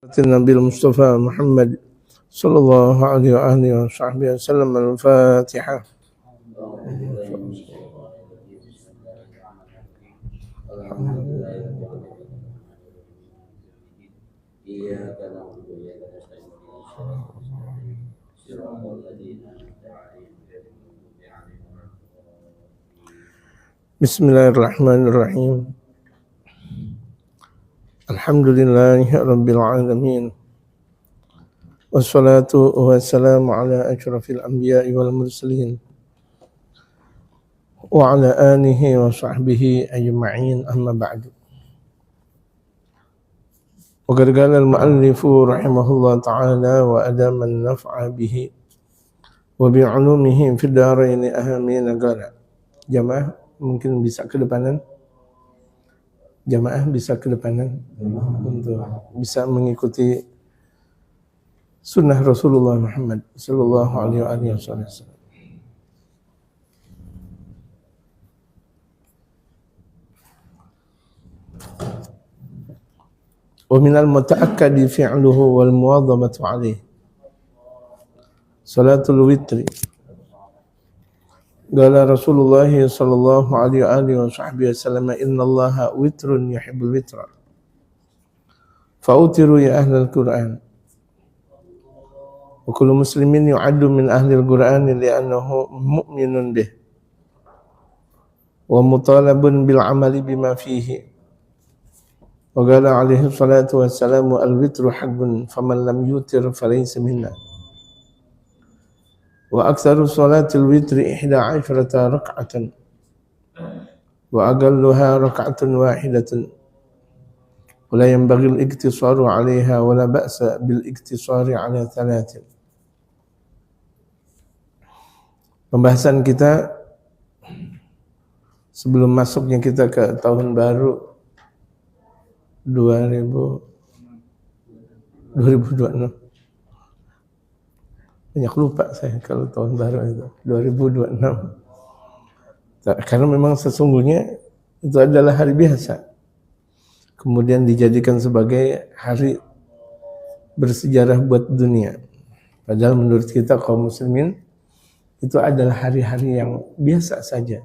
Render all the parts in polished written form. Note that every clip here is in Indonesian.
النبي المصطفى محمد صلى الله عليه وآله وصحبه وسلم. الفاتحة. بسم الله الرحمن الرحيم. الحمد لله رب العالمين، والصلاة والسلام على أشرف الأنبياء والمرسلين وعلى آله وصحبه أجمعين، أما بعد. وقد قال المؤلف رحمه الله تعالى وأدام النفع به وبعلومه في الدارين آمين. قال jamaah mungkin bisa ke depanan, jamaah bisa ke depanan untuk bisa mengikuti sunnah Rasulullah Muhammad sallallahu alaihi wasallam. Wa minal muta'akkadi fi'luhu wal muwadhamatu alaihi salatul witri. Qala Rasulullah sallallahu alaihi wasallam, innallaha witrun yuhibbul witra fa'utiru ya ahlal Qur'an. Wa kullu muslimin yu'addu min ahlil Qur'an li'annahu mu'minun bih wa mutalabun bil amali bima fihi. Wa qala alaihi salatu wassalamu al-witru haqqun faman lam yutir falaysa minna. Wa aktsaru salatil witri 11 rak'atan wa aqalluha rak'atun wahidatun wa la yanbaghi al-iktisaru 'alayha wa la ba'sa bil iktisari 'ala thalathin. Pembahasan kita sebelum masuknya kita ke tahun baru 2026. Banyak lupa saya kalau tahun baru itu 2026. Karena memang sesungguhnya itu adalah hari biasa, kemudian dijadikan sebagai hari bersejarah buat dunia. Padahal menurut kita kaum muslimin itu adalah hari-hari yang biasa saja.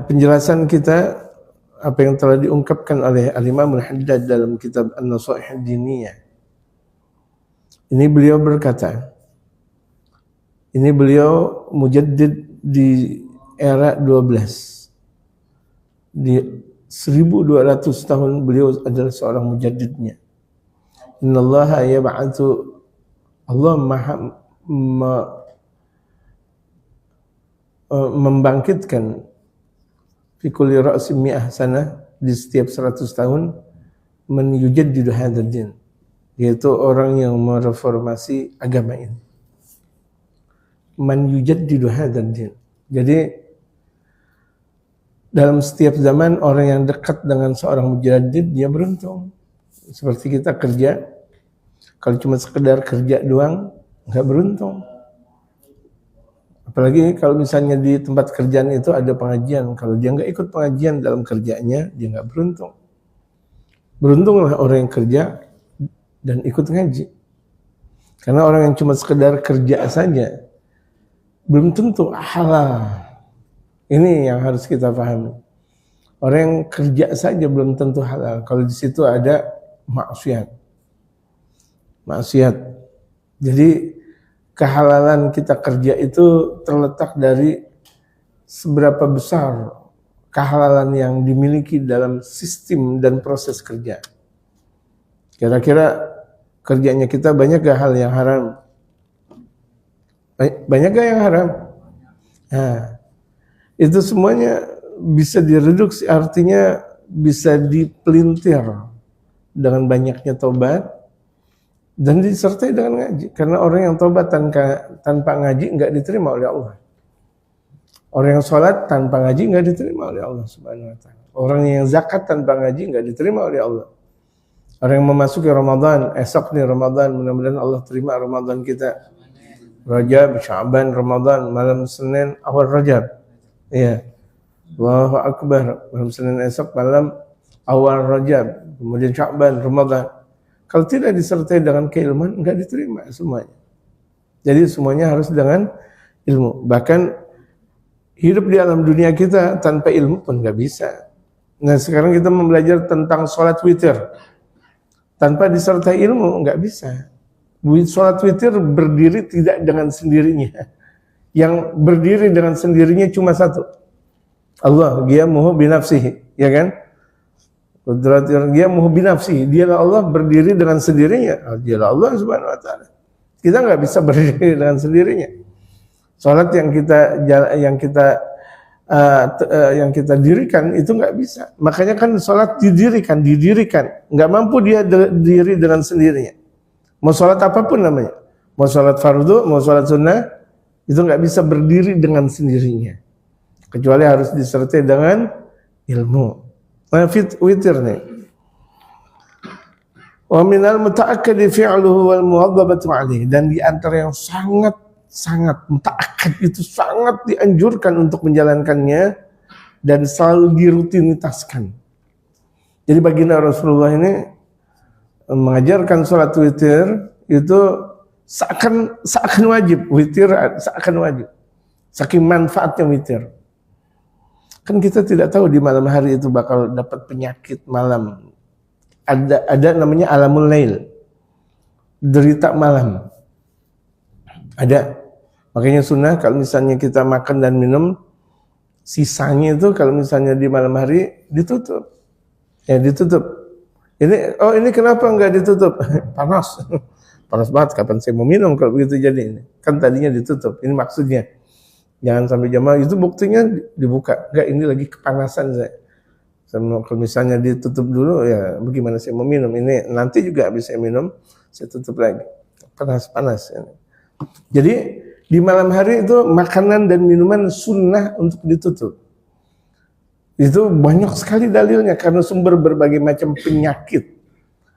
Penjelasan kita apa yang telah diungkapkan oleh Al-Imam Al-Haddad dalam kitab An-Nasaih Ad-Diniyah. Ini beliau berkata, ini beliau mujaddid di era 12. Di 1200 tahun beliau adalah seorang mujaddidnya. Innallaha yab'atsu, Allah membangkitkan fi kulli ra'sin mi'ah sanah, di setiap 100 tahun, man yujaddidu hadzal din, yaitu orang yang mereformasi agama ini. Man yujaddidu hadzal din. Jadi dalam setiap zaman orang yang dekat dengan seorang mujaddid dia beruntung. Seperti kita kerja, kalau cuma sekedar kerja doang enggak beruntung. Apalagi kalau misalnya di tempat kerjaan itu ada pengajian, kalau dia enggak ikut pengajian dalam kerjanya dia enggak beruntung. Beruntunglah orang yang kerja dan ikut ngaji. Karena orang yang cuma sekedar kerja saja belum tentu halal. Ini yang harus kita pahami. Orang yang kerja saja belum tentu halal kalau di situ ada maksiat. Maksiat. Jadi kehalalan kita kerja itu terletak dari seberapa besar kehalalan yang dimiliki dalam sistem dan proses kerja. Kira-kira kerjanya kita banyak gak hal yang haram? Banyak gak yang haram? Nah, itu semuanya bisa direduksi, artinya bisa dipelintir dengan banyaknya tobat dan disertai dengan ngaji. Karena orang yang tobat tanpa ngaji enggak diterima oleh Allah. Orang yang sholat tanpa ngaji enggak diterima oleh Allah Subhanahu wa taala. Orang yang zakat tanpa ngaji enggak diterima oleh Allah. Orang yang memasuki Ramadan, esok nih Ramadan, mudah-mudahan Allah terima Ramadan kita. Rajab, Sya'ban, Ramadan, malam Senin, awal Rajab. Iya. Allahu Akbar. Malam Senin esok, malam awal Rajab. kemudian Sya'ban, Ramadan. Kalau tidak disertai dengan keilmuan, enggak diterima semuanya. Jadi semuanya harus dengan ilmu. Bahkan hidup di alam dunia kita tanpa ilmu pun enggak bisa. Nah sekarang kita belajar tentang sholat witir. Tanpa disertai ilmu enggak bisa. Sholat witir berdiri tidak dengan sendirinya. Yang berdiri dengan sendirinya cuma satu. Allah, qiyamuhu binafsihi, ya kan? Qiyamuhu binafsihi, dialah Allah berdiri dengan sendirinya. Dialah Allah Subhanahu wa taala. Kita nggak bisa berdiri dengan sendirinya. Salat yang kita dirikan itu nggak bisa. Makanya kan salat didirikan, nggak mampu dia diri dengan sendirinya. Mau salat apapun namanya, mau salat fardu, mau salat sunnah, itu nggak bisa berdiri dengan sendirinya. Kecuali harus disertai dengan ilmu. Nah, witir nih. Wa minal muta'akkad fi'luhu wal muwadhabatu 'alaihi, dan di antara yang sangat muta'akkad itu sangat dianjurkan untuk menjalankannya dan selalu dirutinitaskan. Jadi baginda Rasulullah ini mengajarkan salat witir itu seakan wajib, witir seakan wajib. Saking manfaatnya witir. Kan kita tidak tahu di malam hari itu bakal dapat penyakit malam. Ada namanya alamul lail, derita malam. Ada. Makanya sunnah kalau misalnya kita makan dan minum, sisanya itu kalau misalnya di malam hari ditutup. Ya ditutup. Ini kenapa enggak ditutup? Panas. Panas banget, kapan saya mau minum kalau begitu jadi ini. Kan tadinya ditutup. Ini maksudnya. Jangan sampai jamaah, itu buktinya dibuka. Enggak, ini lagi kepanasan saya. Kalau misalnya ditutup dulu, ya bagaimana saya mau minum. Ini nanti juga habis saya minum, saya tutup lagi. Panas-panas. Ya. Jadi di malam hari itu makanan dan minuman sunnah untuk ditutup. Itu banyak sekali dalilnya karena sumber berbagai macam penyakit.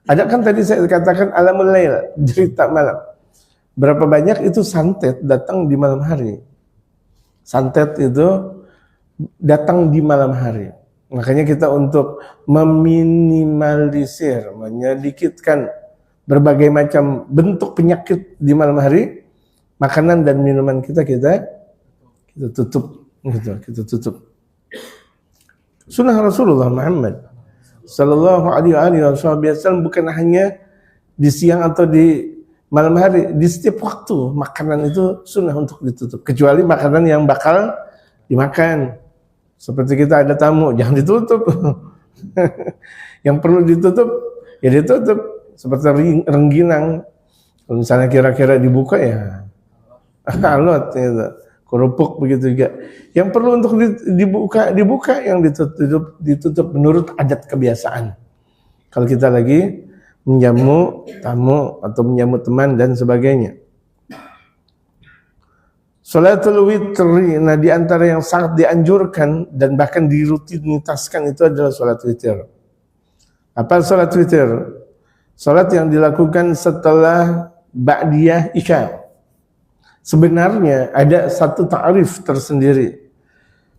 Ada kan tadi saya katakan alamul lail, derita malam. Berapa banyak itu santet datang di malam hari. Santet itu datang di malam hari. Makanya kita untuk meminimalisir, menyedikitkan berbagai macam bentuk penyakit di malam hari, makanan dan minuman kita tutup, gitu, kita tutup. Sunnah Rasulullah Muhammad Sallallahu Alaihi Wasallam bukan hanya di siang atau di malam hari, di setiap waktu makanan itu sunnah untuk ditutup. Kecuali makanan yang bakal dimakan. Seperti kita ada tamu, jangan ditutup. Yang perlu ditutup, ya ditutup. Seperti rengginang. Kalau misalnya kira-kira dibuka ya alot, gitu. Kerupuk begitu juga. Yang perlu untuk dibuka, yang ditutup menurut adat kebiasaan. Kalau kita lagi menjamu tamu atau menjamu teman dan sebagainya. Salatul witri, nah di antara yang sangat dianjurkan dan bahkan dirutinitaskan itu adalah salat witir. Apa salat witir? Salat yang dilakukan setelah ba'diyah isya. Sebenarnya ada satu ta'rif tersendiri.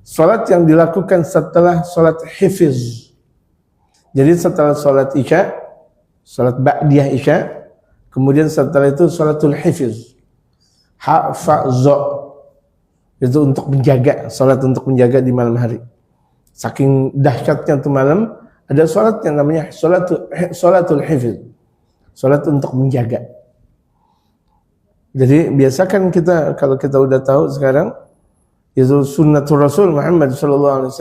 Salat yang dilakukan setelah salat hifiz. Jadi setelah salat isya, salat ba'diyah isya, kemudian setelah itu salatul hifiz. Hafazah. Itu untuk menjaga, salat untuk menjaga di malam hari. Saking dahsyatnya itu malam, ada salat yang namanya salatul hifiz. Salat untuk menjaga. Jadi biasakan kita, kalau kita udah tahu sekarang, itu sunnatul Rasul Muhammad SAW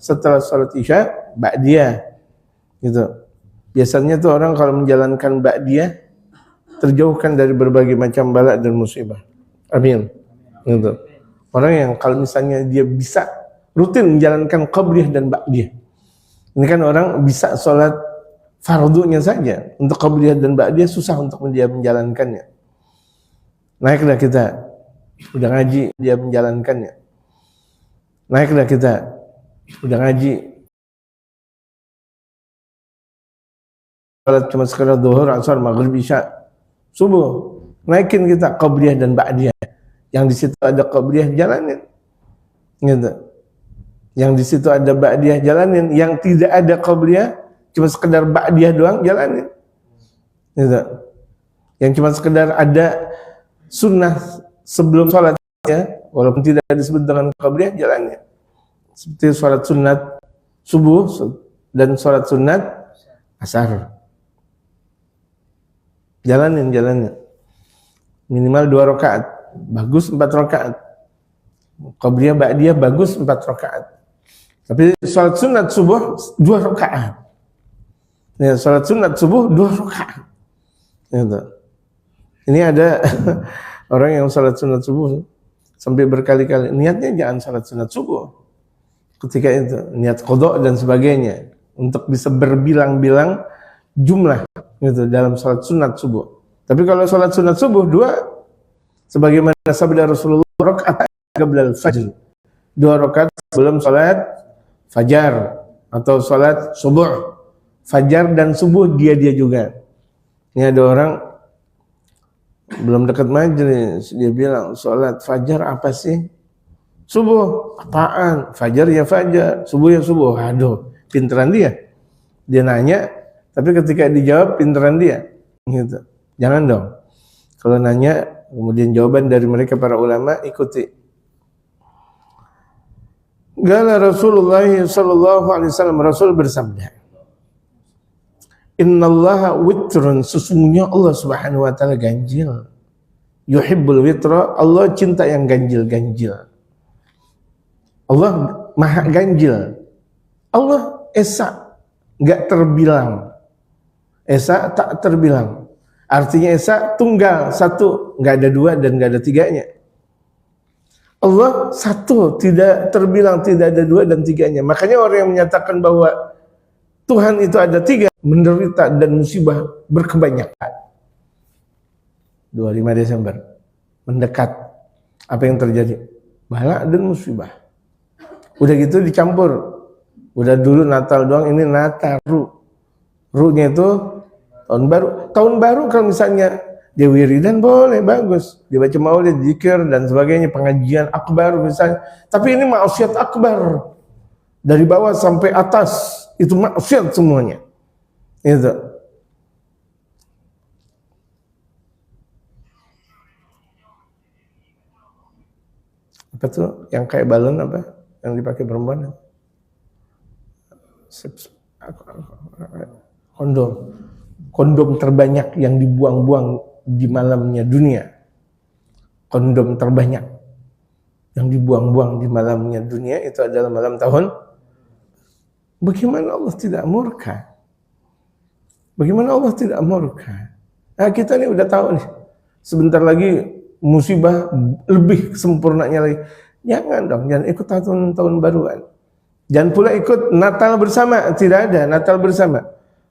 setelah salat isya, ba'diyah. Gitu. Biasanya tuh orang kalau menjalankan ba'diyah, terjauhkan dari berbagai macam bala dan musibah. Amin. Gitu. Orang yang kalau misalnya dia bisa rutin menjalankan qabliyah dan ba'diyah. Ini kan orang bisa sholat fardunya saja. Untuk qabliyah dan ba'diyah susah untuk dia menjalankannya. Naiklah kita, udah ngaji dia menjalankannya. Naiklah kita, udah ngaji. Sholat cuma sekedar zuhur, asar, maghrib, isya, subuh. Naikin kita qabliyah dan ba'diyah. Yang di situ ada qabliyah jalanin. Gitu. Yang di situ ada ba'diyah jalanin. Yang tidak ada qabliyah cuma sekedar ba'diyah doang, jalanin. Gitu. Yang cuma sekedar ada sunnah sebelum sholat, ya, walaupun tidak disebut dengan qabliyah, jalannya. Seperti sholat sunat subuh dan sholat sunat asar. Jalanin. Minimal 2 rakaat, bagus 4 rakaat. Qabliyah ba'diyah bagus 4 rakaat. Tapi sholat sunat subuh 2 rakaat. Ya, sholat sunat subuh 2 rakaat. Gitu. Ini ada orang yang sholat sunat subuh sampai berkali-kali. Niatnya jangan sholat sunat subuh. Ketika itu niat qadha dan sebagainya untuk bisa berbilang-bilang jumlah gitu dalam sholat sunat subuh. Tapi kalau sholat sunat subuh 2, sebagaimana sabda Rasulullah, rakaat qabla al-fajr, 2 rakaat sebelum sholat fajar atau sholat subuh. Fajar dan subuh dia juga. Ini ada orang belum dekat majelis, dia bilang sholat fajar apa sih? Subuh. Apaan? Fajar ya fajar, subuh ya subuh. Aduh, pinteran dia. Dia nanya, tapi ketika dijawab pinteran dia. Gitu. Jangan dong. Kalau nanya, kemudian jawaban dari mereka para ulama, ikuti. Qala Rasulullah sallallahu alaihi wasallam, Rasul bersabda, Innallaha witrun, sesungguhnya Allah Subhanahu wa taala ganjil. Yuhibbul witra, Allah cinta yang ganjil-ganjil. Allah maha ganjil. Allah esa, enggak terbilang. Esa tak terbilang. Artinya esa tunggal, satu, enggak ada 2 dan enggak ada 3-nya. Allah satu, tidak terbilang, tidak ada 2 dan 3-nya. Makanya orang yang menyatakan bahwa Tuhan itu ada 3, menderita dan musibah berkebanyakan. 25 Desember mendekat. Apa yang terjadi? Bala dan musibah. Udah gitu dicampur. Udah dulu Natal doang, ini Nataru. Runya itu tahun baru. Tahun baru kalau misalnya dia wiridan boleh, bagus. Dibaca maulid, zikir dan sebagainya, pengajian akbar misalnya. Tapi ini maksiat akbar. Dari bawah sampai atas itu maksiat semuanya. Itu. Apa tuh yang kayak balon apa? Yang dipakai perempuan? Kondom. Kondom terbanyak yang dibuang-buang di malamnya dunia. Kondom terbanyak yang dibuang-buang di malamnya dunia itu adalah malam tahun. Bagaimana Allah tidak murka? Bagaimana Allah tidak murka? Nah, kita nih udah tahu nih, sebentar lagi musibah lebih sempurnanya lagi. Jangan dong, jangan ikut tahun baruan. Jangan pula ikut Natal bersama, tidak ada Natal bersama.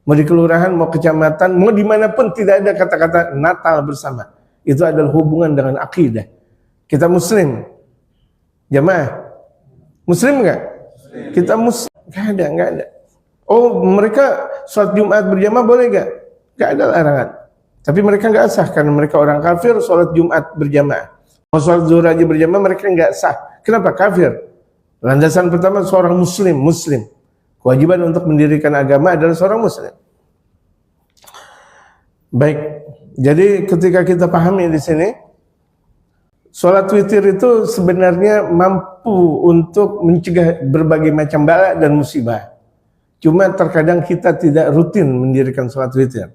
Mau di kelurahan, mau kecamatan, mau dimanapun tidak ada kata-kata Natal bersama. Itu adalah hubungan dengan akidah. Kita Muslim, jamaah, Muslim nggak? Kita Muslim. Gak ada. Oh, mereka sholat Jumat berjamaah boleh gak? Gak ada larangan. Tapi mereka gak sah karena mereka orang kafir sholat Jumat berjamaah. Mau sholat zuhur aja berjamaah mereka gak sah. Kenapa? Kafir. Landasan pertama seorang muslim. Kewajiban untuk mendirikan agama adalah seorang muslim. Baik. Jadi ketika kita pahami di sini, sholat witir itu sebenarnya mampu untuk mencegah berbagai macam bala dan musibah. Cuma terkadang kita tidak rutin mendirikan sholat witir.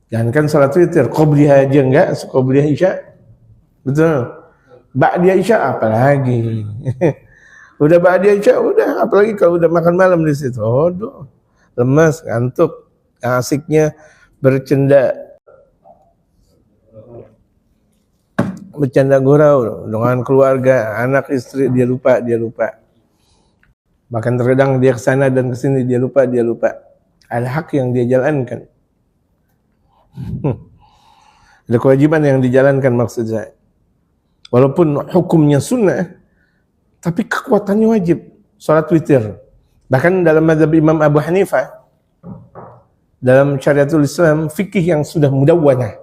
Jangankan sholat witir, qobliyah aja enggak, qobliyah isya. Betul. Ba'diyah isya apalagi. Udah ba'diyah isya, udah apalagi kalau udah makan malam di situ. Aduh, lemas, ngantuk. Asiknya bercanda gurau dengan keluarga, anak istri, dia lupa. Bahkan terkadang dia kesana dan kesini, dia lupa. Ada hak yang dia jalankan. Ada kewajiban yang dijalankan maksud saya. Walaupun hukumnya sunnah, tapi kekuatannya wajib. Salat witir. Bahkan dalam mazhab Imam Abu Hanifah, dalam syariatul Islam, fikih yang sudah mudawwanah,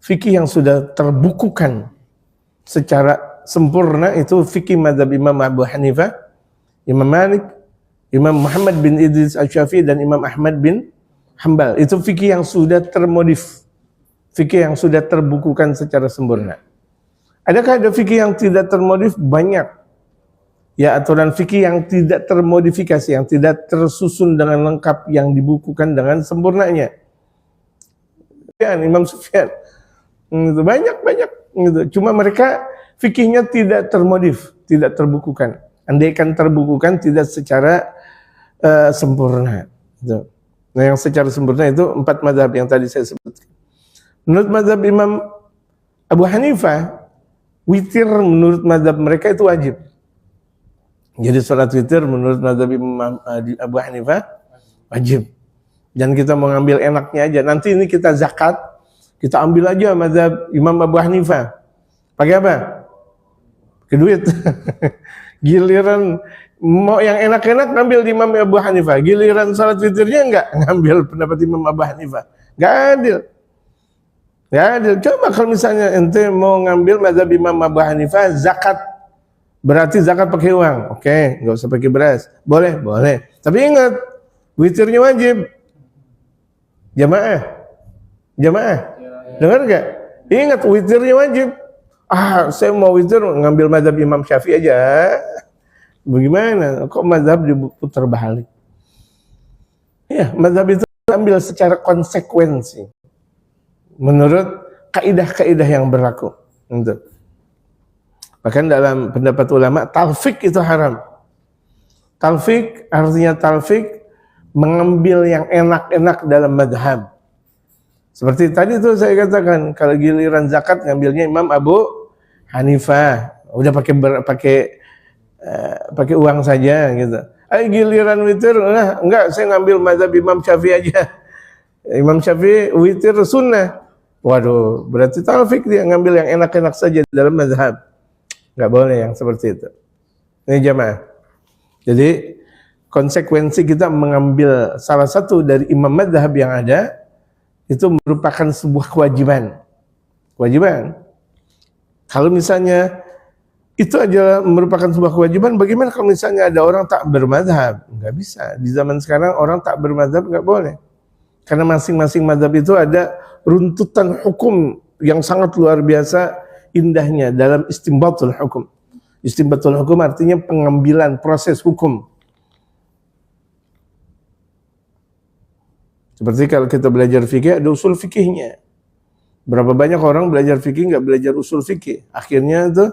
fikih yang sudah terbukukan secara sempurna itu fikih mazhab Imam Abu Hanifah, Imam Malik, Imam Muhammad bin Idris Asy-Syafi'i dan Imam Ahmad bin Hambal. Itu fikih yang sudah termodif, fikih yang sudah terbukukan secara sempurna. Adakah ada fikih yang tidak termodif? Banyak. Ya, aturan fikih yang tidak termodifikasi, yang tidak tersusun dengan lengkap, yang dibukukan dengan sempurnanya. Imam Sufyan, gitu, banyak gitu. Cuma mereka fikihnya tidak termodif, tidak terbukukan. Andaikan terbukukan tidak secara sempurna. Gitu. Nah, yang secara sempurna itu 4 mazhab yang tadi saya sebutkan. Menurut mazhab Imam Abu Hanifah, witir menurut mazhab mereka itu wajib. Jadi sholat witir menurut mazhab Imam Abu Hanifah wajib. Dan kita mau ngambil enaknya aja. Nanti ini kita zakat, kita ambil aja mazhab Imam Abu Hanifah. Pakai apa? Pakai duit. Giliran mau yang enak-enak ngambil di Imam Abu Hanifah. Giliran sholat witirnya enggak ngambil pendapat Imam Abu Hanifah. Enggak adil. Enggak adil. Coba kalau misalnya ente mau ngambil mazhab Imam Abu Hanifah, zakat. Berarti zakat pakai uang. Oke, enggak usah pakai beras. Boleh, boleh. Tapi ingat, witirnya wajib. Jamaah. Dengar enggak? Ingat, witirnya wajib. Saya mau witir ngambil mazhab Imam Syafi'i aja. Bagaimana? Kok mazhab diputar balik? Ya, mazhab itu ambil secara konsekuensi. Menurut kaidah-kaidah yang berlaku. Bahkan dalam pendapat ulama, talfik itu haram. Talfik artinya talfik mengambil yang enak-enak dalam madhab. Seperti tadi tuh saya katakan, kalau giliran zakat ngambilnya Imam Abu Hanifah, udah pakai uang saja gitu. Giliran witir, enggak, saya ngambil mazhab Imam Syafi'i aja. Imam Syafi'i witir sunnah. Waduh, berarti talfik dia ngambil yang enak-enak saja dalam mazhab. Enggak boleh yang seperti itu. Ini jamaah. Jadi konsekuensi kita mengambil salah satu dari imam mazhab yang ada itu merupakan sebuah kewajiban. Kewajiban. Kalau misalnya itu aja merupakan sebuah kewajiban, bagaimana kalau misalnya ada orang tak bermazhab? Enggak bisa. Di zaman sekarang orang tak bermazhab enggak boleh. Karena masing-masing mazhab itu ada runtutan hukum yang sangat luar biasa indahnya dalam istinbatul hukum. Istinbatul hukum artinya pengambilan proses hukum. Seperti kalau kita belajar fikih, ada usul fikihnya. Berapa banyak orang belajar fikih nggak belajar usul fikih? Akhirnya itu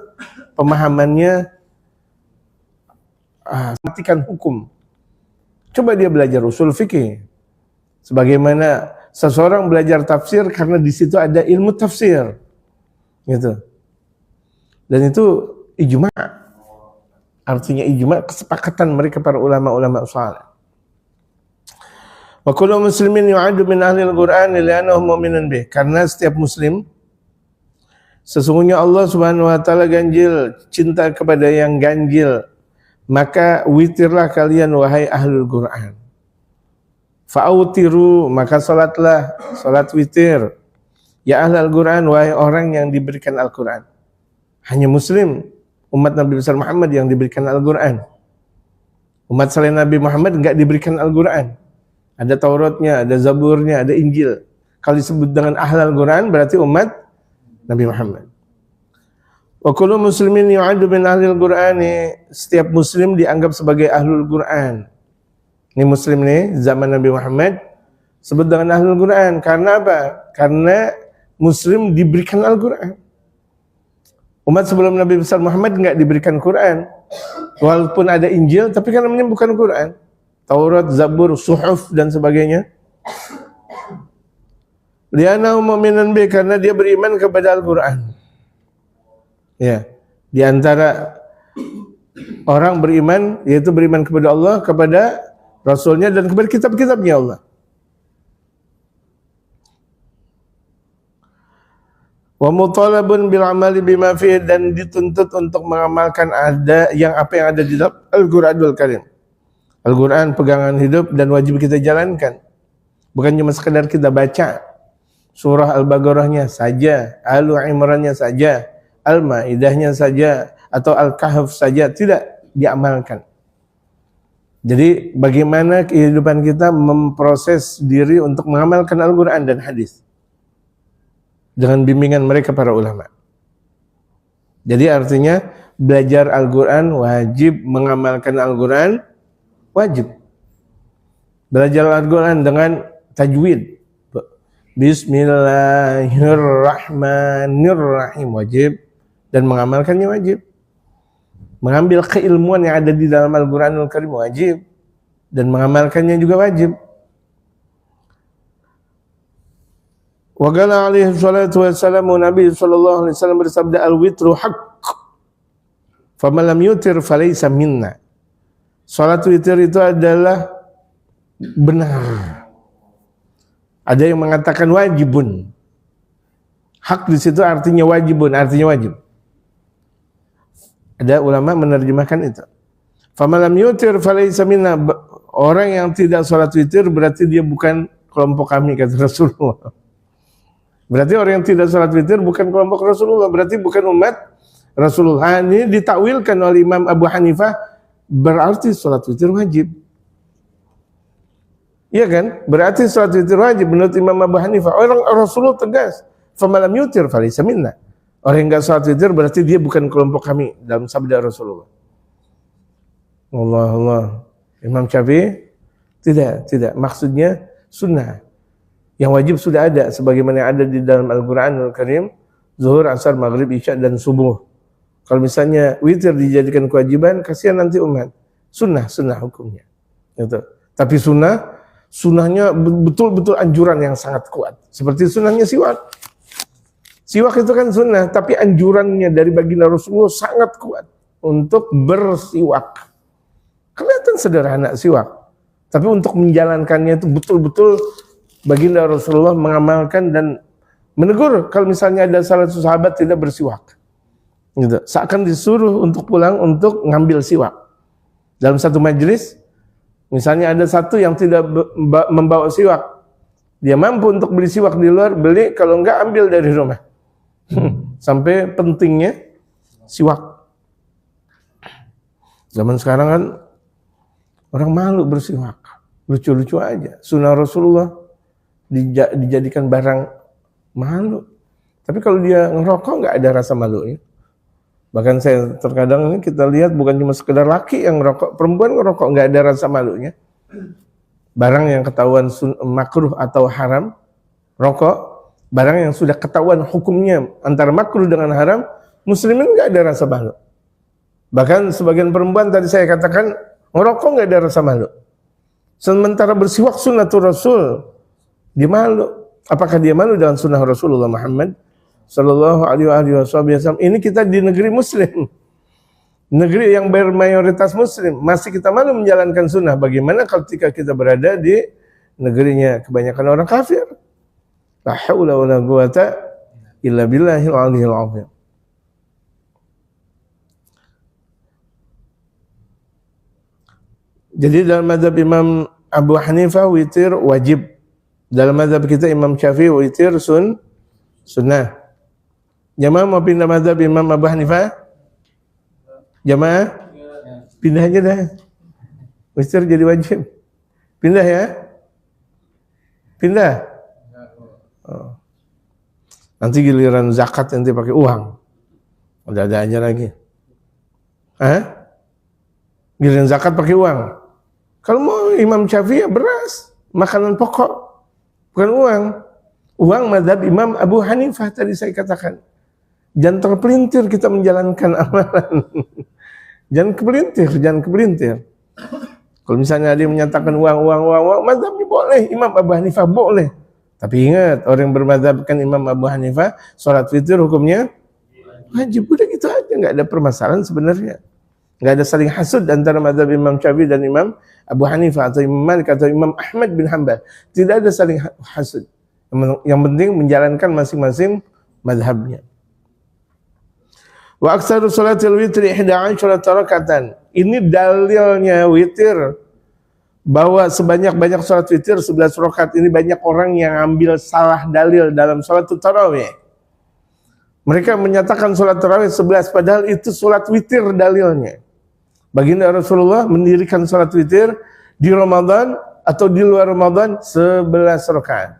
pemahamannya matikan hukum. Coba dia belajar usul fikih. Sebagaimana seseorang belajar tafsir karena di situ ada ilmu tafsir. Gitu. Dan itu ijma'. Artinya ijma', kesepakatan mereka para ulama-ulama saleh. Wa kullu muslimin yu'addu min ahli al-Qur'an li'annahu mu'minun bih. Karena setiap muslim sesungguhnya Allah Subhanahu wa taala ganjil cinta kepada yang ganjil. Maka witirlah kalian wahai ahlul Qur'an. Fa'autiru, maka salatlah salat witir. Ya ahlul Qur'an, wahai orang yang diberikan Al-Qur'an. Hanya muslim, umat Nabi besar Muhammad yang diberikan Al-Quran. Umat selain Nabi Muhammad enggak diberikan Al-Quran. Ada Tauratnya, ada Zaburnya, ada Injil. Kalau disebut dengan ahlul Quran berarti umat Nabi Muhammad. Wa kullu muslimin yu'addu min ahlil Qur'ani. Setiap muslim dianggap sebagai ahlul Quran. Ini muslim nih zaman Nabi Muhammad sebut dengan ahlul Quran. Karena apa? Karena muslim diberikan Al-Quran. Umat sebelum Nabi besar Muhammad enggak diberikan Quran. Walaupun ada Injil, tapi kan namanya bukan Quran. Taurat, Zabur, Suhuf, dan sebagainya. Li'annahu mu'minun bih, karena dia beriman kepada Al-Quran. Ya, di antara orang beriman, yaitu beriman kepada Allah, kepada Rasulnya, dan kepada kitab-kitabnya Allah. Wa mutalabun bil amali bima fihi, dan dituntut untuk mengamalkan apa yang ada di dalam Al-Qur'anul Karim. Al-Qur'an pegangan hidup dan wajib kita jalankan. Bukan cuma sekedar kita baca surah Al-Baqarahnya saja, Al-Imrannya saja, Al-Maidahnya saja, atau Al-Kahf saja, tidak diamalkan. Jadi bagaimana kehidupan kita memproses diri untuk mengamalkan Al-Quran dan hadis dengan bimbingan mereka para ulama. Jadi artinya belajar Al-Quran wajib, mengamalkan Al-Quran wajib. Belajar Al-Quran dengan tajwid. Bismillahirrahmanirrahim wajib, dan mengamalkannya wajib. Mengambil keilmuan yang ada di dalam Al-Quranul Karim wajib, dan mengamalkannya juga wajib. Wa qala alaihi salatu wassalamu, Nabi sallallahu alaihi wasallam bersabda, al-witru haqq faman lam yutir falaysa minna. Salat witir itu adalah benar. Ada yang mengatakan wajibun. Hak di situ artinya wajibun, artinya wajib. Ada ulama menerjemahkan itu. Faman lam yutir falaysa minna. Orang yang tidak salat witir berarti dia bukan kelompok kami, kata Rasulullah. Berarti orang yang tidak salat witir bukan kelompok Rasulullah, berarti bukan umat Rasulullah. Ini ditakwilkan oleh Imam Abu Hanifah, berarti salat witir wajib. Iya kan? Berarti salat witir wajib menurut Imam Abu Hanifah. Orang Rasulullah tegas, faman lam yutir falaysa minna. Orang yang enggak salat witir berarti dia bukan kelompok kami dalam sabda Rasulullah. Allah. Imam Syafi'i tidak. Maksudnya sunnah. Yang wajib sudah ada sebagaimana yang ada di dalam Al-Qur'anul Karim, zuhur, asar, maghrib, isya dan subuh. Kalau misalnya witir dijadikan kewajiban, kasihan nanti umat. Sunnah hukumnya. Gitu. Tapi sunnahnya betul-betul anjuran yang sangat kuat. Seperti sunnahnya siwak. Siwak itu kan sunnah, tapi anjurannya dari baginda Rasulullah sangat kuat untuk bersiwak. Kelihatan sederhana siwak, tapi untuk menjalankannya itu betul-betul baginda Rasulullah mengamalkan dan menegur kalau misalnya ada salah satu sahabat tidak bersiwak. Gitu. Seakan disuruh untuk pulang untuk ngambil siwak. Dalam satu majelis, misalnya ada satu yang tidak membawa siwak, dia mampu untuk beli siwak di luar, beli, kalau enggak ambil dari rumah. Sampai pentingnya siwak. Zaman sekarang kan orang malu bersiwak, lucu-lucu aja. Sunnah Rasulullah dijadikan barang malu. Tapi kalau dia ngerokok nggak ada rasa malunya. Bahkan saya terkadang ini kita lihat bukan cuma sekedar laki yang ngerokok, perempuan ngerokok nggak ada rasa malunya. Barang yang ketahuan makruh atau haram, rokok. Barang yang sudah ketahuan hukumnya antara makruh dengan haram, muslimin nggak ada rasa malu. Bahkan sebagian perempuan tadi saya katakan ngerokok nggak ada rasa malu. Sementara bersiwak sunnatul Rasul, dia malu. Apakah dia malu dengan sunnah Rasulullah Muhammad Sallallahu Alaihi Wasallam? Ini kita di negeri Muslim, negeri yang bermayoritas Muslim, masih kita malu menjalankan sunnah. Bagaimana ketika kita berada di negerinya kebanyakan orang kafir? La haula wala quwata illa billahil aliyil azim. Jadi dalam mazhab Imam Abu Hanifah witir wajib. Dalam mazhab kita Imam Syafi'i witir sunnah. Jamaah mau pindah mazhab Imam Abu Hanifah? Jamaah? Pindah aja dah. Witir jadi wajib. Pindah ya? Pindah? Oh. Nanti giliran zakat nanti pakai uang. Udah ada aja lagi. Giliran zakat pakai uang. Kalau mau Imam Syafi'i beras, makanan pokok, bukan uang. Uang mazhab Imam Abu Hanifah tadi saya katakan. Jangan terpelintir kita menjalankan amalan. Jangan kepelintir. Kalau misalnya ada yang menyatakan uang, mazhabnya boleh, Imam Abu Hanifah boleh. Tapi ingat, orang yang bermadzhabkan Imam Abu Hanifah, sholat witir hukumnya wajib. Udah gitu aja, nggak ada permasalahan sebenarnya. Nggak ada saling hasud antara madzhab Imam Syafi'i dan Imam Abu Hanifah atau Imam Malik atau Imam Ahmad bin Hanbal. Tidak ada saling hasud. Yang penting menjalankan masing-masing mazhabnya. Wa aktsaru sholatil witri 11 rakatan. Ini dalilnya witir, bahwa sebanyak-banyak sholat witir 11 rakaat. Ini banyak orang yang ambil salah dalil dalam sholat tarawih. Mereka menyatakan sholat tarawih 11, padahal itu sholat witir dalilnya. Baginda Rasulullah mendirikan salat witir di Ramadan atau di luar Ramadan 11 rakaat.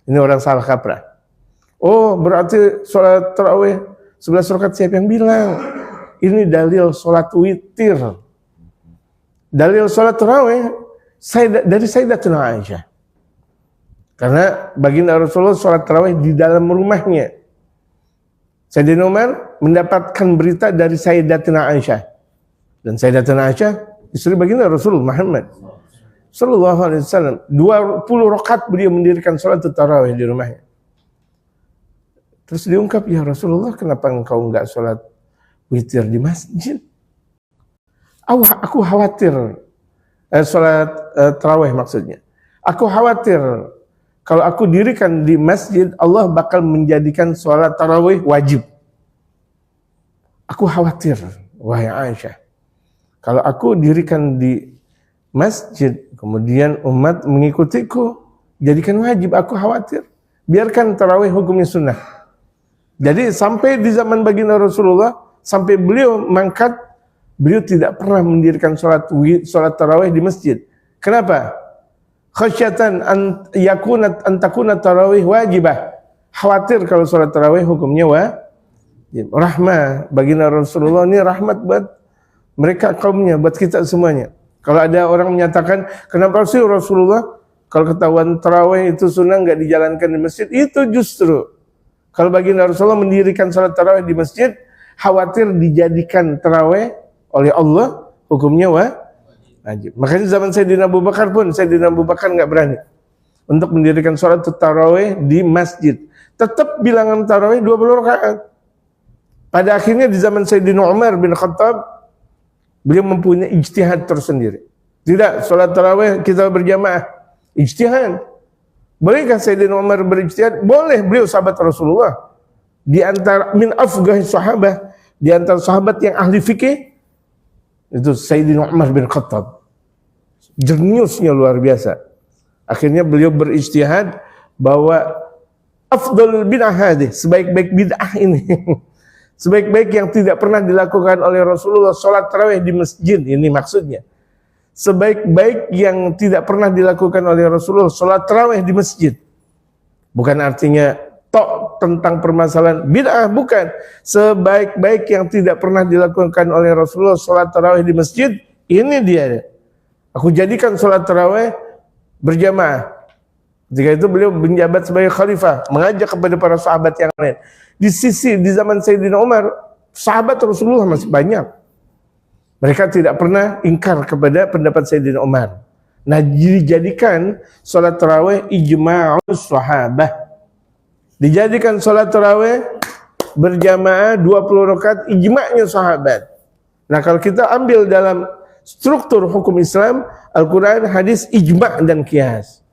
Ini orang salah kaprah. Oh, berarti salat tarawih 11 rakaat, siapa yang bilang? Ini dalil salat witir. Dalil salat tarawih dari Sayyidatuna Aisyah. Karena baginda Rasulullah salat tarawih di dalam rumahnya. Sayyidina Umar mendapatkan berita dari Sayyidatuna Aisyah. Dan Sayyidatuna Aisyah istri baginda Rasulullah Muhammad sallallahu alaihi wasallam, 20 rakaat beliau mendirikan salat tarawih di rumahnya. Terus diungkap, ya Rasulullah, kenapa engkau enggak salat witir di masjid? Aku khawatir, salat tarawih maksudnya. Aku khawatir kalau aku dirikan di masjid, Allah bakal menjadikan salat tarawih wajib. Aku khawatir, wahai Aisyah, kalau aku dirikan di masjid, kemudian umat mengikutiku, jadikan wajib, aku khawatir. Biarkan tarawih hukumnya sunnah. Jadi sampai di zaman baginda Rasulullah, sampai beliau mangkat, beliau tidak pernah mendirikan salat tarawih di masjid. Kenapa? Khasyatan an takuna tarawih wajibah. Khawatir kalau salat tarawih hukumnya wajib. Rahmah baginda Rasulullah ini rahmat buat mereka kaumnya, buat kita semuanya. Kalau ada orang menyatakan, kenapa sih Rasulullah kalau ketahuan tarawih itu sunnah nggak dijalankan di masjid? Itu justru kalau baginda Rasulullah mendirikan salat tarawih di masjid, khawatir dijadikan tarawih oleh Allah hukumnya wajib. Makanya zaman Sayyidina Abu Bakar pun, Sayyidina Abu Bakar nggak berani untuk mendirikan salat tarawih di masjid. Tetap bilangan tarawih 20 rakaat. Pada akhirnya di zaman Sayyidina Umar bin Khattab, beliau mempunyai ijtihad tersendiri. Tidak, salat tarawih kita berjamaah. Ijtihad. Bolehkah Sayyidina Umar berijtihad? Boleh, beliau sahabat Rasulullah. Di antara min afghahi sahabah, di antara sahabat yang ahli fikih, itu Sayyidina Umar bin Khattab. Jeniusnya luar biasa. Akhirnya beliau berijtihad bahwa afdalul bid'ah hadih, sebaik-baik bid'ah ini. Sebaik-baik yang tidak pernah dilakukan oleh Rasulullah, sholat tarawih di masjid, ini maksudnya. Sebaik-baik yang tidak pernah dilakukan oleh Rasulullah, sholat tarawih di masjid. Bukan artinya tok tentang permasalahan bid'ah, bukan. Sebaik-baik yang tidak pernah dilakukan oleh Rasulullah, sholat tarawih di masjid, ini dia. Aku jadikan sholat tarawih berjamaah. Ketika itu beliau menjabat sebagai khalifah, mengajak kepada para sahabat yang lain. Di zaman Sayyidina Umar, sahabat Rasulullah masih banyak. Mereka tidak pernah ingkar kepada pendapat Sayyidina Umar. Nah, dijadikan sholat tarawih ijma'us sahabah. Dijadikan sholat tarawih berjamaah 20 rakaat ijma'nya sahabat. Nah, kalau kita ambil dalam struktur hukum Islam, Al-Quran, hadis, ijma' dan qiyas.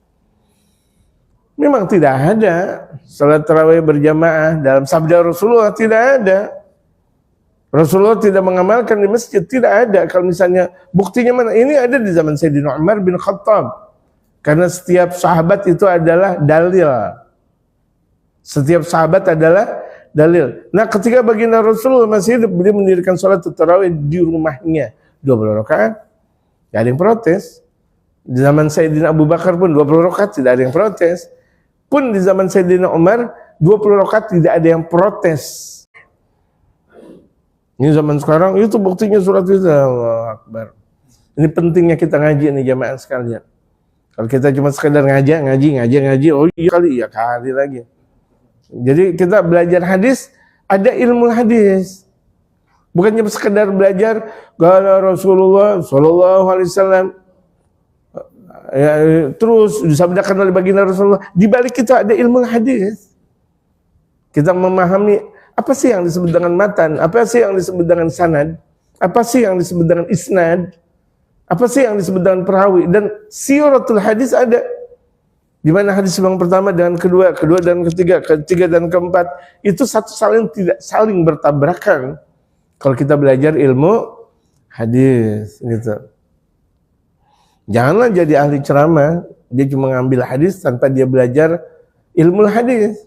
Memang tidak ada salat tarawih berjamaah dalam sabda Rasulullah, tidak ada. Rasulullah tidak mengamalkan di masjid, tidak ada. Kalau misalnya buktinya mana? Ini ada di zaman Sayyidina Umar bin Khattab. Karena setiap sahabat itu adalah dalil. Setiap sahabat adalah dalil. Nah, ketika baginda Rasulullah masih hidup, beliau mendirikan salat tarawih di rumahnya 20 rakaat. Tidak ada yang protes. Di zaman Sayyidina Abu Bakar pun 20 rakaat, tidak ada yang protes. Pun di zaman Sayyidina Umar 20 rakaat tidak ada yang protes. Ini zaman sekarang itu buktinya surat itu. Allahu Akbar. Ini pentingnya kita ngaji nih jamaah sekalian. Kalau kita cuma sekedar ngaji, oh iya kali lagi. Jadi kita belajar hadis, ada ilmu hadis. Bukannya sekedar belajar qala Rasulullah sallallahu alaihi wasallam, ya, terus disabdakan oleh baginda Rasulullah. Di balik itu ada ilmu hadis. Kita memahami apa sih yang disebut dengan matan, apa sih yang disebut dengan sanad, apa sih yang disebut dengan isnad, apa sih yang disebut dengan perawi, dan siratul hadis ada. Di mana hadis yang pertama dengan kedua dan ketiga dan keempat itu tidak saling bertabrakan. Kalau kita belajar ilmu hadis gitu. Janganlah jadi ahli ceramah, dia cuma ngambil hadis tanpa dia belajar ilmu hadis.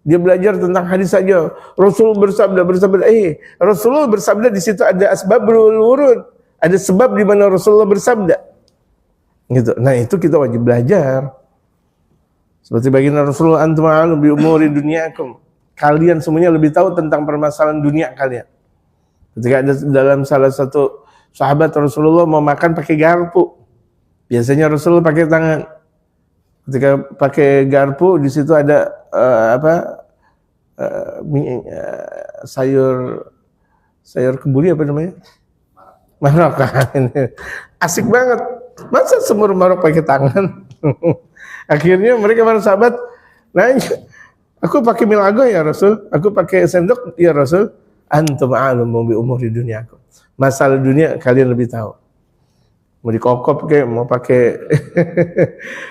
Dia belajar tentang hadis saja. Rasulullah bersabda. Rasulullah bersabda di situ ada asbabul wurud, Ada sebab di mana Rasulullah bersabda. Gitu. Nah, itu kita wajib belajar. Seperti baginda Rasulullah, antum a'lamu bi umuri dunyakum. Kalian semuanya lebih tahu tentang permasalahan dunia kalian. Ketika ada dalam salah satu sahabat Rasulullah mau makan pakai garpu. Biasanya Rasulullah pakai tangan. Ketika pakai garpu, di situ ada sayur kebuli apa namanya? Marok. Asik banget. Masa semur marok pakai tangan? Akhirnya mereka para sahabat nanya, aku pakai milago ya Rasul, aku pakai sendok ya Rasul. Antum a'lamu bi umuri dunyakum. Masalah dunia kalian lebih tahu. Mau dikokop kayak mau pakai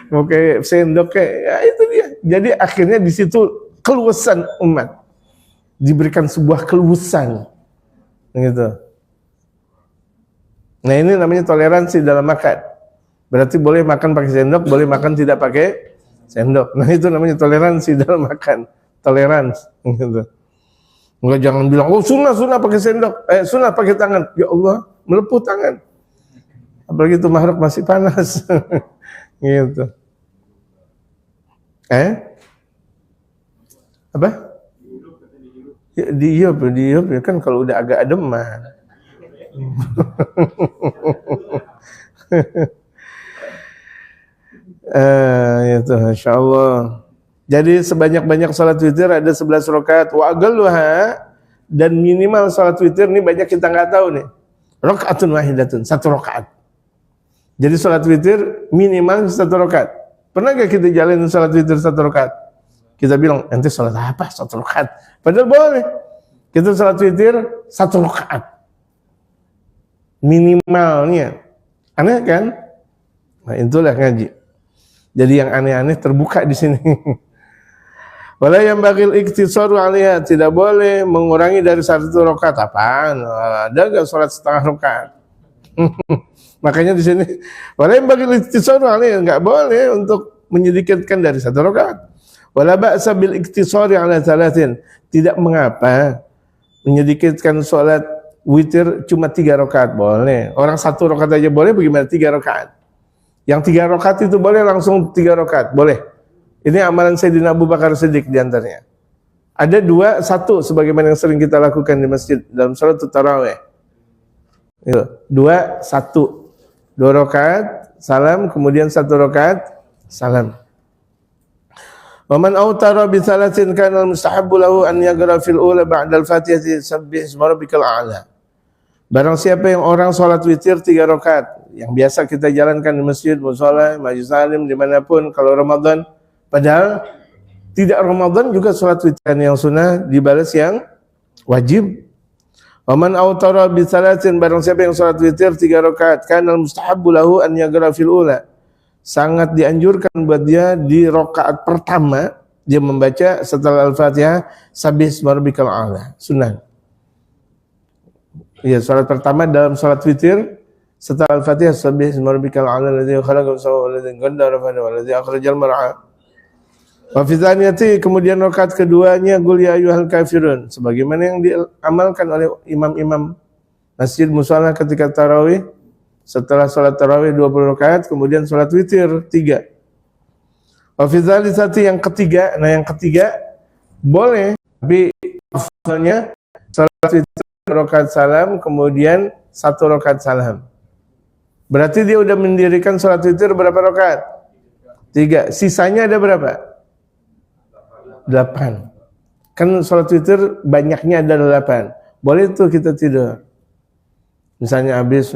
mau kayak sendok kayak ya itu dia. Jadi akhirnya di situ keluasan umat diberikan sebuah keluasan gitu. Nah, ini namanya toleransi dalam makan. Berarti boleh makan pakai sendok, boleh makan tidak pakai sendok. Nah, itu namanya toleransi dalam makan. Toleransi gitu. Enggak, jangan bilang, oh sunnah pakai sendok, sunnah pakai tangan. Ya Allah, melepuh tangan. Apalagi itu makhluk masih panas. Gitu. Apa? Ya, dihiup ya kan kalau udah agak ademan. Itu insyaallah. Jadi sebanyak-banyak salat witir ada 11 rakaat wa aqalluha, dan minimal salat witir ini banyak kita nggak tahu nih. Rakaatun wahidatun, 1 rakaat. Jadi salat witir minimal 1 rakaat. Pernah gak kita jalanin salat witir 1 rakaat? Kita bilang, ente salat apa 1 rakaat? Padahal boleh. Kita salat witir 1 rakaat. Minimalnya. Aneh kan? Nah, itulah ngaji. Jadi yang aneh-aneh terbuka di sini. Wala yang bagil iktisaru 'alaiha, tidak boleh mengurangi dari 1 rakaat. Apaan? Ada enggak salat setengah rakaat? Makanya di sini wala yang bagil iktisaru 'alaiha, enggak boleh untuk menyedikitkan dari 1 rakaat. Wala ba'sa bil iktisari 'ala 3, tidak mengapa menyedikitkan salat witir cuma 3 rakaat, boleh. Orang 1 rakaat aja boleh, bagaimana 3 rakaat? Yang 3 rakaat itu boleh langsung 3 rakaat, boleh. Ini amalan Sayyidina Abu Bakar Siddiq diantaranya. Ada 2, 1 sebagaimana yang sering kita lakukan di masjid dalam salat tarawih. 2, 1. 2 rakaat salam, kemudian 1 rakaat salam. Wa man autara bi 3 kana al-mustahabbu lahu an yaqra fil ula ba'da al-Fatihah sabbih isma rabbikal a'la. Barang siapa yang orang salat witir 3 rakaat, yang biasa kita jalankan di masjid, mushola, majlis taklim, dimanapun kalau Ramadan, padahal tidak Ramadan juga salat witir yang sunnah dibalas yang wajib. Wa man autara bi 3, barang siapa yang salat witir 3 rakaat, kana al-mustahabbu lahu an yaqra fil ula. Sangat dianjurkan buat dia di rakaat pertama dia membaca setelah Al-Fatihah sabbih isma rabbikal a'la, sunnah. Ya, salat pertama dalam salat witir setelah Al-Fatihah sabbih isma rabbikal a'la alladzi khalaqa wa sawwa alladzi qaddara fa alladzi akhrajal mar'a. Wa fi tsaniyati, kemudian rakaat keduanya qul ya ayyuhal kafirun, sebagaimana yang diamalkan oleh imam-imam masjid mushola ketika tarawih. Setelah salat tarawih 20 rakaat, kemudian salat witir 3. Wa fi dzalisati, yang ketiga, nah yang ketiga boleh, tapi afdalnya salat witir rakaat salam, kemudian 1 rakaat salam. Berarti dia udah mendirikan salat witir berapa rakaat? 3. Sisanya ada berapa? 8. Kan salat witir banyaknya ada 8. Boleh tuh kita tidur. Misalnya habis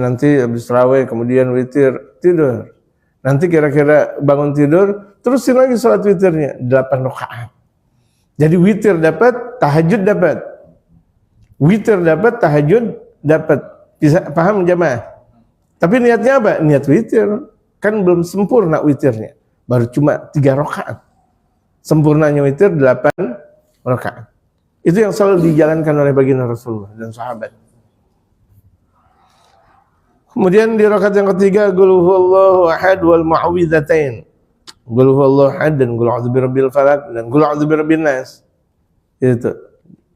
tarawih kemudian witir, tidur. Nanti kira-kira bangun tidur, terusin lagi salat witirnya 8 rakaat. Jadi witir dapat, tahajud dapat. Witir dapat, tahajud dapat. Bisa paham jamaah? Tapi niatnya apa? Niat witir. Kan belum sempurna witirnya. Baru cuma 3 rakaat. Sempurnanya witir 8 rakaat. Itu yang selalu dijalankan oleh baginda Rasulullah dan sahabat. Kemudian di rakaat yang ketiga qul huwallahu ahad wal mu'awwidzatain. Qul huwallahu ahad dan qul a'udzu birabbil falaq dan qul a'udzu birabbin nas. Itu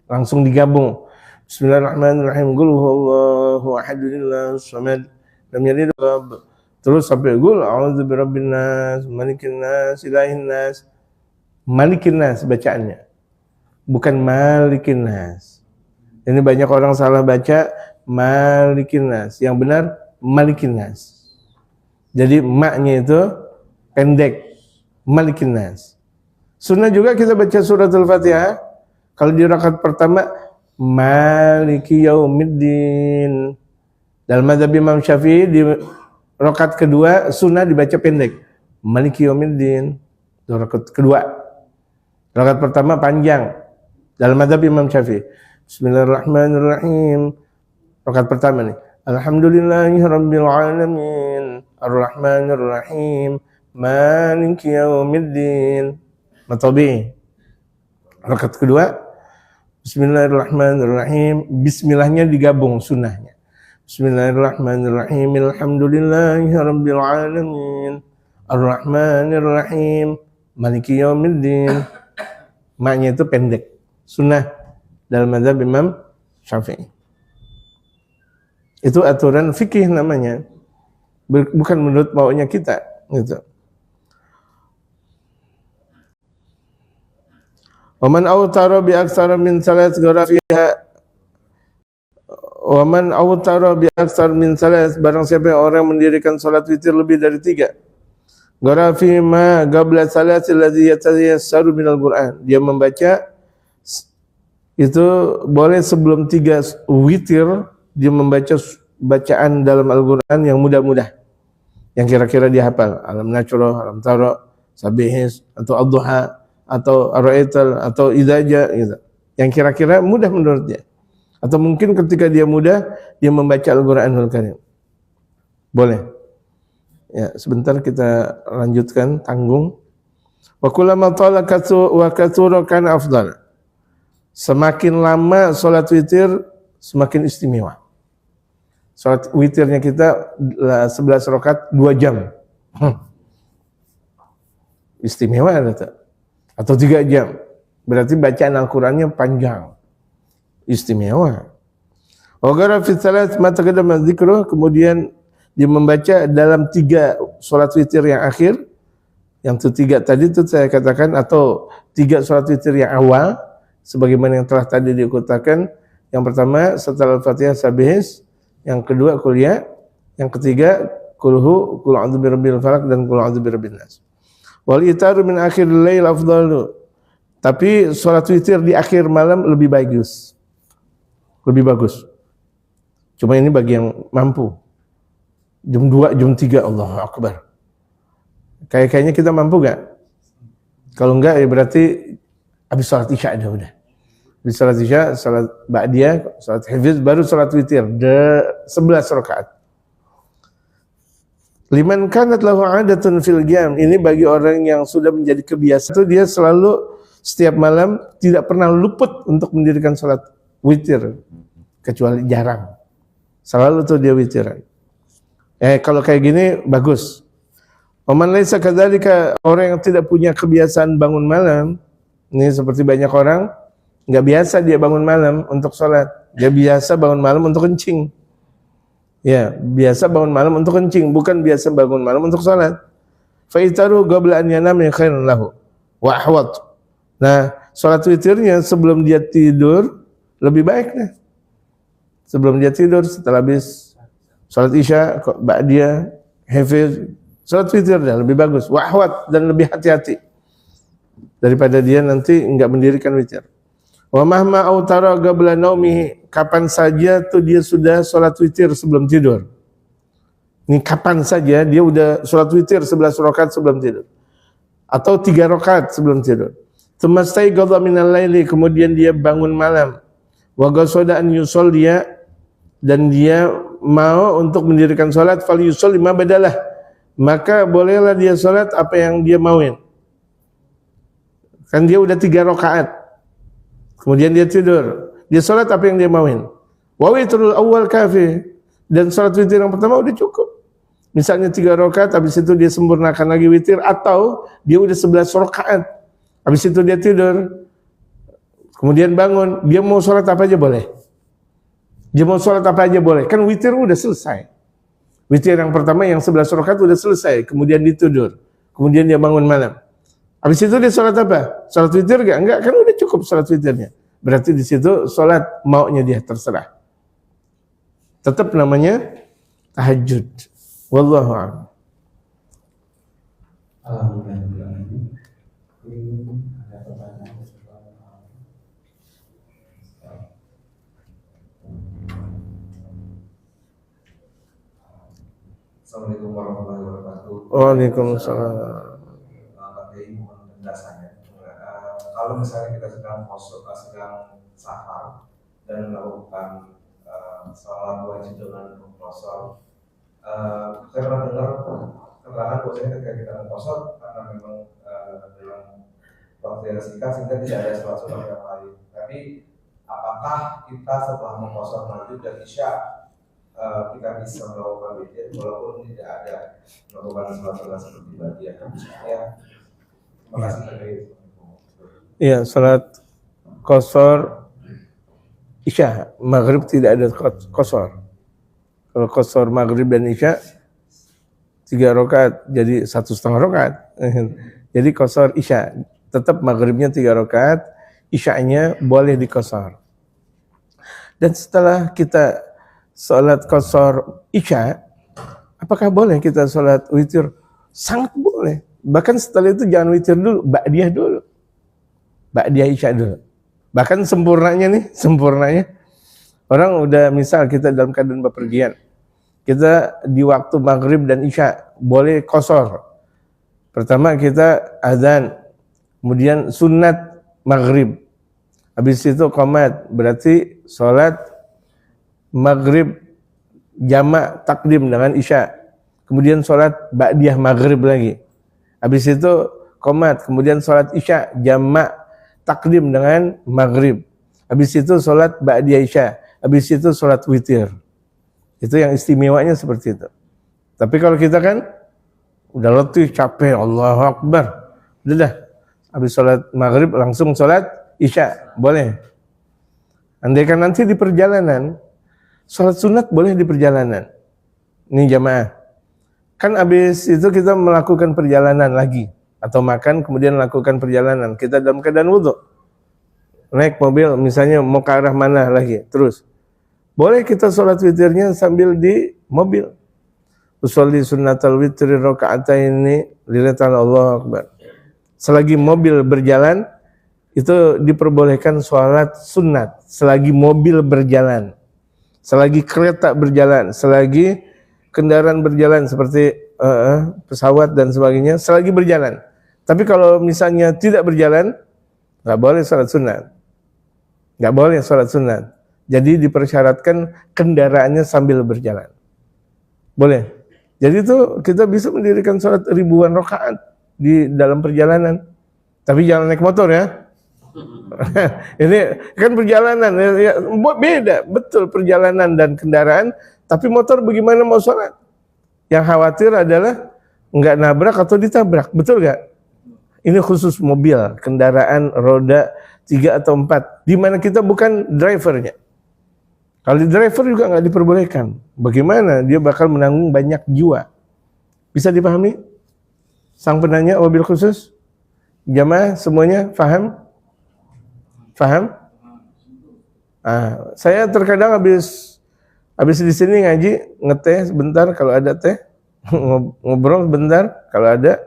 langsung digabung. Bismillahirrahmanirrahim. Qul huwallahu ahadun samad lam yalid terus sampai qul a'udzu birabbin nas, malikin nas, ilahin nas. Malikin nas bacaannya. Bukan malikin nas. Ini banyak orang salah baca malikin nas. Yang benar malikin nas. Jadi maknya itu pendek. Malikin nas. Sunnah juga kita baca surat Al-Fatihah. Kalau di rakaat pertama Maliki Yaumiddin. Dalam mazhab Imam Syafi'i di rakaat kedua sunnah dibaca pendek. Maliki Yaumiddin. Rakaat kedua. Rakaat pertama panjang. Dalam mazhab Imam Syafi'i. Bismillahirrahmanirrahim. Rakaat pertama nih. Alhamdulillahirabbil alamin. Arrahmanirrahim. Maliki Yaumiddin. Matabi. Rakaat kedua Bismillahirrahmanirrahim. Bismillahnya digabung sunnahnya. Bismillahirrahmanirrahim. Alhamdulillahirabbil alamin. Arrahmanirrahim. Maliki Yaumiddin. Maknya itu pendek. Sunnah dalam mazhab Imam Syafi'i. Itu aturan fikih namanya. Bukan menurut maunya kita, gitu. Waman awtara bi aktsara min salat ghara fiha waman awtara bi aktsar min salat, barang siapa orang mendirikan salat witir lebih dari 3 ghara fi ma qabla salati allazi yatayassaru minal Qur'an, dia membaca itu boleh sebelum 3 witir dia membaca bacaan dalam Al-Qur'an yang mudah-mudah yang kira-kira dia hafal, alam nashrah, alam tara, sabihis atau ad-duha atau ar-ra'aital atau idzaja gitu. Yang kira-kira mudah menurut dia. Atau mungkin ketika dia mudah dia membaca Al-Qur'anul Karim. Boleh. Ya, sebentar kita lanjutkan tanggung. Wa kullama tala wa katsura kana afdal. Semakin lama salat witir semakin istimewa. Salat witirnya kita 11 rakaat 2 jam. Istimewa ada atau 3 jam, berarti bacaan Al-Qurannya panjang, istimewa. Wagara fi salat ma taqaddama dzikruh, kemudian dia membaca dalam 3 salat witir yang akhir, yang ketiga tadi itu saya katakan, atau 3 salat witir yang awal, sebagaimana yang telah tadi diikutkan. Yang pertama setelah Al-Fatihah sabihis, yang kedua kuliah, yang ketiga kulhu, qul a'udzu birabbil falaq dan qul a'udzu birabbin nas. Wal itaru min akhir lail afdalu. Tapi salat witir di akhir malam lebih bagus. Lebih bagus. Cuma ini bagi yang mampu. Jam 2, jam 3, Allahu Akbar. Kayaknya kita mampu gak? Kalau enggak ya berarti habis salat Isya aja udah. Habis salat Isya, salat ba'diyah, salat hifz, baru salat witir 11 rakaat. Liman kanat lahu 'adatun fil qiyam, ini bagi orang yang sudah menjadi kebiasaan itu dia selalu setiap malam tidak pernah luput untuk mendirikan salat witir kecuali jarang. Selalu tuh dia witiran. Kalau kayak gini bagus. Waman laisa kadzalika, orang yang tidak punya kebiasaan bangun malam, ini seperti banyak orang enggak biasa dia bangun malam untuk salat. Dia biasa bangun malam untuk kencing. Ya, biasa bangun malam untuk kencing, bukan biasa bangun malam untuk salat. Fa itaru qabla an yanama khairun lahu wa ahwat. Nah, salat witirnya sebelum dia tidur lebih baik nih. Sebelum dia tidur, setelah habis salat Isya, ba'diyah, hafiz, salat witir dah lebih bagus, wa ahwat, dan lebih hati-hati daripada dia nanti enggak mendirikan witir. Wa mahma autara qabla naumihi, kapan saja tuh dia sudah salat witir sebelum tidur. Ini kapan saja dia udah salat witir 11 rakaat sebelum tidur. Atau 3 rakaat sebelum tidur. Tumastai qadha minal laili, kemudian dia bangun malam. Wa qasada an yusalliya, dan dia mau untuk mendirikan salat, fal yusalli ma badalah. Maka bolehlah dia salat apa yang dia mauin. Kan dia udah 3 rakaat. Kemudian dia tidur, dia salat apa yang dia mauin. Wa witrul awal kafi, dan salat witir yang pertama udah cukup. Misalnya 3 rakaat, habis itu dia sempurnakan lagi witir, atau dia udah 11 rakaat, habis itu dia tidur, kemudian bangun, dia mau salat apa aja boleh. Dia mau sholat apa aja boleh. Kan witir udah selesai. Witir yang pertama yang 11 rakaat udah selesai. Kemudian dia tidur. Kemudian dia bangun malam. Habis itu dia sholat apa? Sholat witir gak? Enggak, kan udah cukup sholat witirnya. Berarti di situ sholat maunya dia terserah. Tetap namanya tahajud. Wallahu a'lam. Assalamualaikum warahmatullahi wabarakatuh. Waalaikumsalam. Kalau misalnya kita sedang safar dan melakukan salat wajib dengan kosor, saya pernah dengar keterangan bahwasanya ketika kita mengkosor karena memang dalam waktu yang singkat sehingga tidak ada sholat sunat yang lain. Tapi apakah kita setelah mengkosor maghrib dan isya kita bisa melakukan witir walaupun tidak ada melakukan sholat seperti badiah? Ya, terima kasih terkait. Iya, sholat qasar isya, maghrib tidak ada qasar. Kalau qasar maghrib dan isya 3 rakaat, jadi 1,5 rakaat. Jadi qasar isya, tetap maghribnya 3 rakaat, isyanya boleh diqasar. Dan setelah kita sholat qasar isya, apakah boleh kita sholat witir? Sangat boleh. Bahkan setelah itu jangan witir dulu, ba'diyah dulu. Ba'diyah isya dulu. Bahkan sempurnanya orang udah misal kita dalam keadaan bepergian, kita di waktu maghrib dan isya boleh qasar. Pertama kita azan, kemudian sunat maghrib, habis itu qomat, berarti sholat maghrib jamak takdim dengan isya, kemudian sholat ba'diyah maghrib lagi, habis itu qomat, kemudian sholat isya jamak takdim dengan maghrib, habis itu sholat ba'diyah isya, habis itu sholat witir. Itu yang istimewanya seperti itu. Tapi kalau kita kan udah letih, capek, Allahu Akbar, udah dah, habis sholat maghrib langsung sholat isya, boleh. Andaikan nanti di perjalanan, sholat sunat boleh di perjalanan. Ini jamaah. Kan habis itu kita melakukan perjalanan lagi, atau makan kemudian melakukan perjalanan, kita dalam keadaan wudhu, naik mobil misalnya mau ke arah mana lagi, terus boleh kita sholat witirnya sambil di mobil. Usolli sunnatal witri raka'ataini lillatan Allahu Akbar. Selagi mobil berjalan itu diperbolehkan sholat sunat. Selagi mobil berjalan, selagi kereta berjalan, selagi kendaraan berjalan seperti pesawat dan sebagainya, selagi berjalan. Tapi kalau misalnya tidak berjalan, nggak boleh sholat sunat. Nggak boleh sholat sunat. Jadi dipersyaratkan kendaraannya sambil berjalan. Boleh. Jadi itu kita bisa mendirikan sholat ribuan rakaat di dalam perjalanan. Tapi jangan naik motor ya. Ini kan perjalanan, ya, beda. Betul perjalanan dan kendaraan. Tapi motor bagaimana mau sholat? Yang khawatir adalah nggak nabrak atau ditabrak. Betul nggak? Ini khusus mobil, kendaraan roda 3 atau 4, di mana kita bukan drivernya. Kalau driver juga nggak diperbolehkan. Bagaimana dia bakal menanggung banyak jiwa? Bisa dipahami? Sang penanya mobil khusus? Jamaah semuanya paham? Paham? Saya terkadang habis di sini ngaji, ngeteh sebentar kalau ada teh, ngobrol sebentar kalau ada,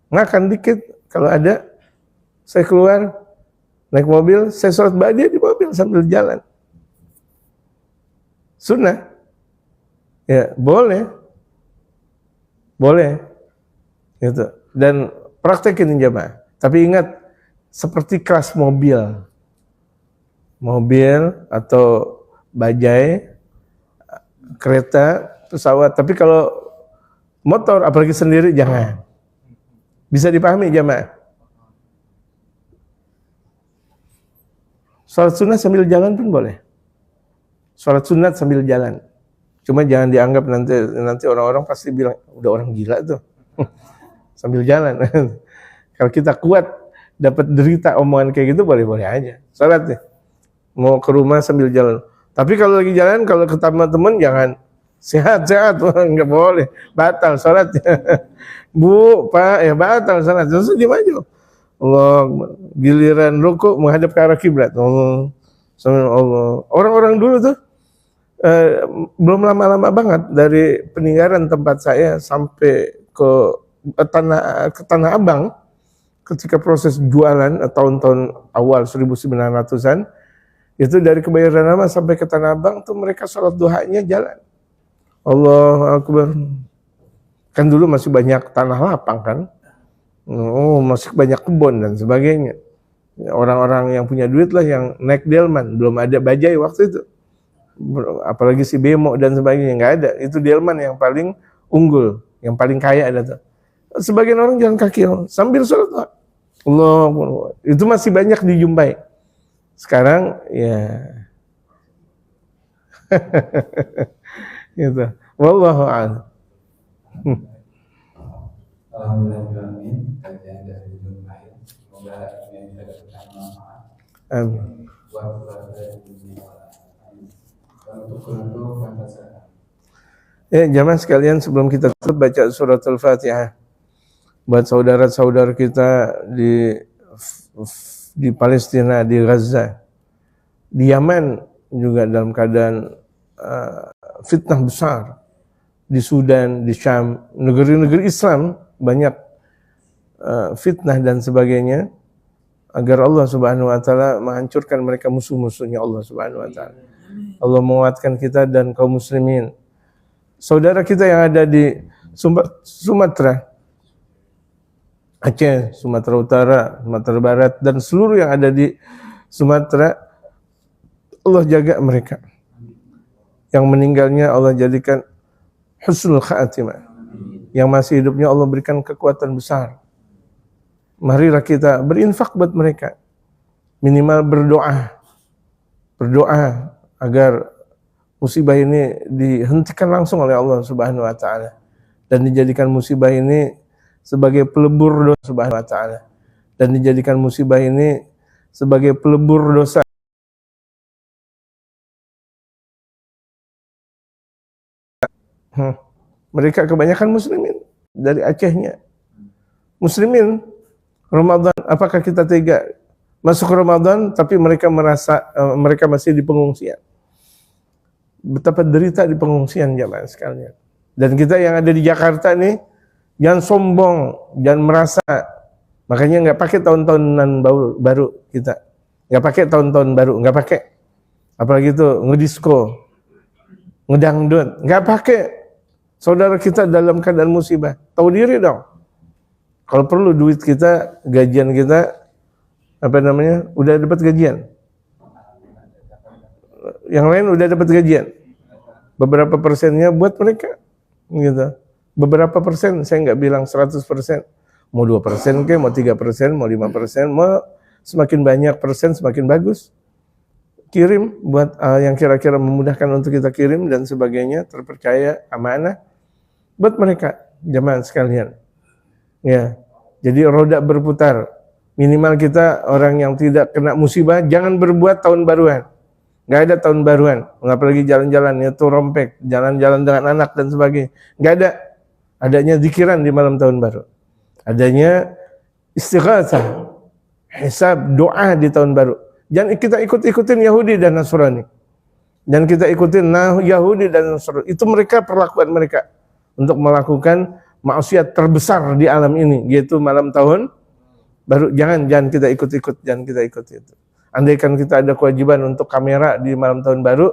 makan dikit kalau ada, saya keluar naik mobil, saya sholat ba'diyah di mobil sambil jalan. Sunnah. Ya, boleh. Boleh. Gitu. Dan praktekin jamaah. Tapi ingat, seperti kelas mobil atau bajai, kereta, pesawat. Tapi kalau motor, apalagi sendiri, jangan. Bisa dipahami jamaah? Sholat sunat sambil jalan pun boleh. Sholat sunat sambil jalan. Cuma jangan dianggap nanti orang-orang pasti bilang, udah orang gila tuh. Sambil jalan. Kalau kita kuat, dapat derita omongan kayak gitu, boleh-boleh aja. Sholat nih. Mau ke rumah sambil jalan. Tapi kalau lagi jalan, kalau ketemu teman jangan sehat-sehat, nggak boleh, batal sholatnya. Bu, Pak, ya batal sholat. Terus diam aja. Allah, giliran rukuk menghadap ke arah kiblat. Allah, Allah. Orang-orang dulu tuh belum lama-lama banget dari peninggalan tempat saya sampai ke Tanah Abang, ketika proses jualan tahun-tahun awal 1900-an, itu dari Kebayoran Lama sampai ke Tanah Abang tuh mereka sholat duhanya jalan. Allahu Akbar. Kan dulu masih banyak tanah lapang kan, masih banyak kebun dan sebagainya. Orang-orang yang punya duit lah yang naik delman, belum ada bajai waktu itu. Apalagi si bemo dan sebagainya, nggak ada. Itu delman yang paling unggul, yang paling kaya ada tuh. Sebagian orang jalan kaki sambil sholat. Allah, itu masih banyak dijumpai. Sekarang ya gitu. Wallahu a'lam. Alhamdulillah, kajian dari Ujung Akhir. Semoga ini dapat bermanfaat. Amin. Buat keluarga di dunia. Untuk penutup Pancasila. Jamaah sekalian, sebelum kita tutup baca suratul Fatihah buat saudara-saudara kita di Palestina, di Gaza, di Yaman juga dalam keadaan fitnah besar, di Sudan, di Syam, negeri-negeri Islam banyak fitnah dan sebagainya, agar Allah Subhanahu wa taala menghancurkan mereka musuh-musuhnya Allah Subhanahu wa taala. Allah menguatkan kita dan kaum muslimin. Saudara kita yang ada di Sumatera, Aceh, Sumatera Utara, Sumatera Barat, dan seluruh yang ada di Sumatera, Allah jaga mereka. Yang meninggalnya Allah jadikan husnul khatimah. Yang masih hidupnya Allah berikan kekuatan besar. Marilah kita berinfak buat mereka. Minimal berdoa. Berdoa agar musibah ini dihentikan langsung oleh Allah Subhanahu wa taala dan dijadikan musibah ini sebagai pelebur dosa Subhanahu wa taala, dan dijadikan musibah ini sebagai pelebur dosa. Mereka kebanyakan muslimin dari Acehnya. Muslimin Ramadan, apakah kita tega masuk Ramadan tapi mereka merasa mereka masih di pengungsian? Betapa derita di pengungsian jamaah sekalian. Dan kita yang ada di Jakarta nih, jangan sombong, jangan merasa. Makanya nggak pakai tahun-tahunan baru kita, nggak pakai tahun-tahun baru, nggak pakai. Apalagi itu ngedisko, ngedangdut, nggak pakai. Saudara kita dalam keadaan musibah, tahu diri dong. Kalau perlu duit kita, gajian kita, udah dapat gajian. Yang lain udah dapat gajian. Beberapa persennya buat mereka, gitu. Beberapa persen, saya nggak bilang 100%. Mau 2% ke, mau 3%, mau 5%, mau semakin banyak persen semakin bagus. Kirim buat yang kira-kira memudahkan untuk kita kirim dan sebagainya, terpercaya, amanah buat mereka, jamaah sekalian. Ya, jadi roda berputar. Minimal kita orang yang tidak kena musibah jangan berbuat tahun baruan. Nggak ada tahun baruan, apalagi jalan-jalan itu rompek, jalan-jalan dengan anak dan sebagainya. Nggak ada. Adanya zikiran di malam tahun baru. Adanya istighatsah, hisab, doa di tahun baru. Jangan kita ikut-ikutin Yahudi dan Nasrani. Dan kita ikutin Yahudi dan Nasrani. Itu mereka, perlakuan mereka untuk melakukan maksiat terbesar di alam ini, yaitu malam tahun baru. Jangan kita ikut-ikut, jangan kita ikut itu. Andaikan kita ada kewajiban untuk kamera di malam tahun baru,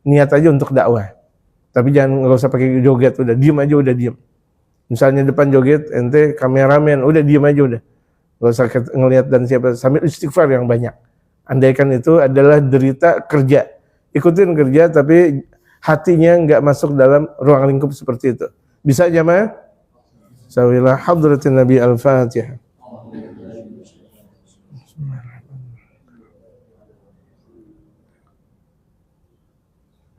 niat aja untuk dakwah. Tapi nggak usah pakai joget, udah diem aja, udah diem. Misalnya depan joget, ente kameramen, udah diem aja udah. Nggak usah ngelihat dan siapa, sambil istighfar yang banyak. Andaikan itu adalah derita kerja, ikutin kerja, tapi hatinya nggak masuk dalam ruang lingkup seperti itu. Bisa jamaah? Sawilah hadratin Nabi Al-Fatihah.